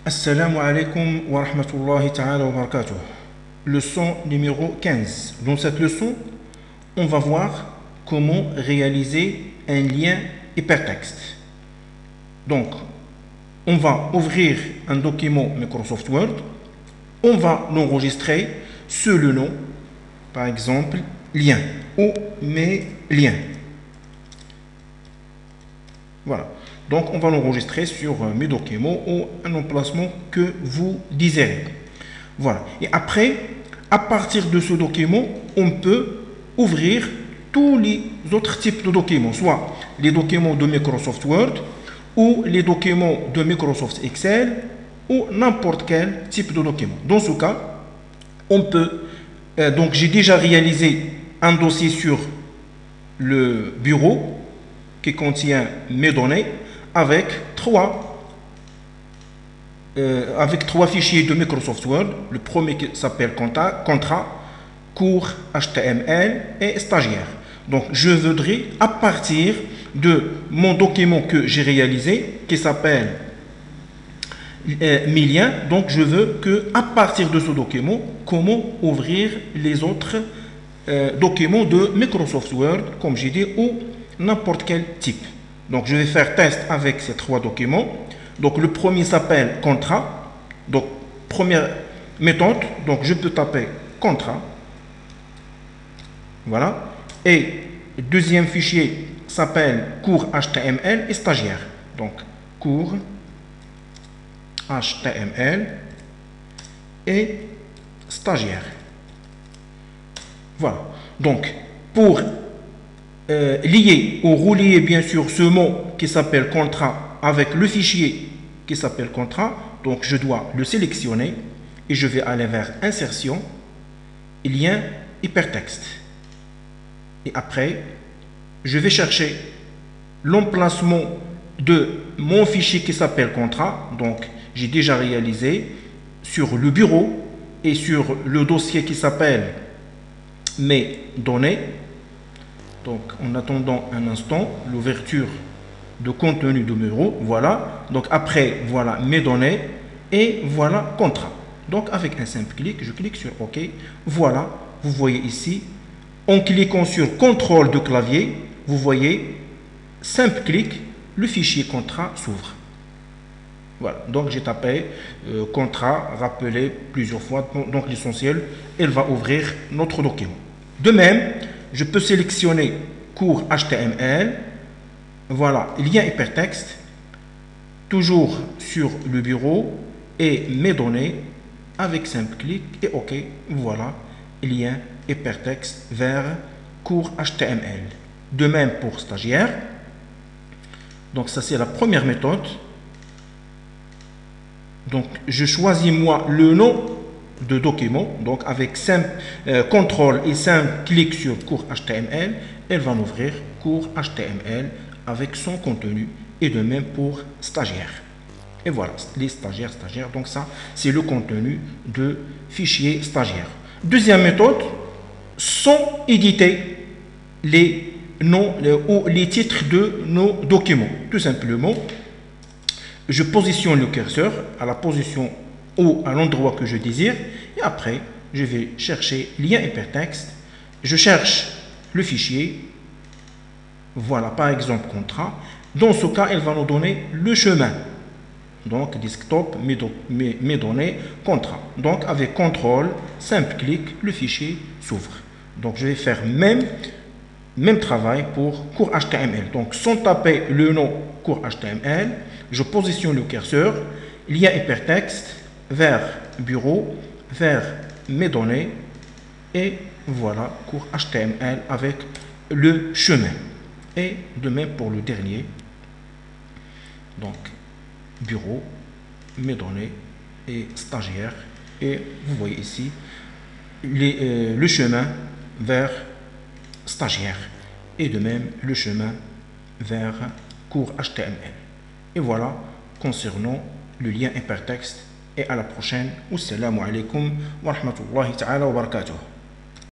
Assalamu alaikum wa rahmatullahi ta'ala wa barakatuh. Leçon numéro 15. Dans cette leçon, on va voir comment réaliser un lien hypertexte. Donc, on va ouvrir un document Microsoft Word. On va l'enregistrer sous le nom, par exemple, lien ou mes liens. Voilà. Donc, on va l'enregistrer sur mes documents ou un emplacement que vous désirez. Voilà. Et après, à partir de ce document, on peut ouvrir tous les autres types de documents, soit les documents de Microsoft Word ou les documents de Microsoft Excel ou n'importe quel type de document. Dans ce cas, on peut... donc, j'ai déjà réalisé un dossier sur le bureau qui contient mes données avec trois fichiers de Microsoft Word. Le premier qui s'appelle contrat, cours HTML et stagiaire. Donc, je voudrais, à partir de mon document que j'ai réalisé, qui s'appelle mes liens, donc je veux que, à partir de ce document, comment ouvrir les autres documents de Microsoft Word, comme j'ai dit, ou n'importe quel type. Donc, je vais faire test avec ces trois documents. Donc, le premier s'appelle contrat. Donc, première méthode, donc je peux taper contrat. Voilà. Et deuxième fichier s'appelle cours HTML et stagiaire. Donc, cours HTML et stagiaire. Voilà. Donc, pour lier ou relier bien sûr ce mot qui s'appelle contrat avec le fichier qui s'appelle contrat, donc je dois le sélectionner et je vais aller vers insertion, lien hypertexte. Et après, je vais chercher l'emplacement de mon fichier qui s'appelle contrat. Donc, j'ai déjà réalisé sur le bureau et sur le dossier qui s'appelle mes données. Donc, en attendant un instant, l'ouverture de contenu de bureau, voilà. Donc, après, voilà mes données et voilà contrat. Donc, avec un simple clic, je clique sur OK. Voilà, vous voyez ici, en cliquant sur contrôle de clavier, vous voyez, simple clic, le fichier contrat s'ouvre. Voilà, donc j'ai tapé contrat, rappelé plusieurs fois. Donc, l'essentiel, elle va ouvrir notre document. De même, je peux sélectionner cours HTML, voilà, lien hypertexte, toujours sur le bureau et mes données, avec simple clic et OK, voilà, lien hypertexte vers cours HTML. De même pour stagiaire. Donc ça c'est la première méthode. Donc je choisis moi le nom de document, donc avec simple contrôle et simple clic sur cours HTML, elle va m'ouvrir cours HTML avec son contenu, et de même pour stagiaire. Et voilà, les stagiaires, donc ça c'est le contenu de fichier stagiaire. Deuxième méthode, sans éditer les noms ou les titres de nos documents. Tout simplement, je positionne le curseur à la position ou à l'endroit que je désire, et après je vais chercher lien hypertexte, je cherche le fichier, voilà par exemple contrat. Dans ce cas, elle va nous donner le chemin, donc desktop, mes données, contrat. Donc avec contrôle, simple clic, le fichier s'ouvre. Donc je vais faire même travail pour cours HTML. Donc sans taper le nom cours HTML, je positionne le curseur, lien hypertexte, vers bureau, vers mes données, et voilà cours HTML avec le chemin. Et de même pour le dernier, donc bureau, mes données et stagiaire, et vous voyez ici le chemin vers stagiaire, et de même le chemin vers cours HTML. Et voilà concernant le lien hypertexte. Et à la prochaine. Wassalamu alaikum wa rahmatullahi ta'ala wa barakatuh.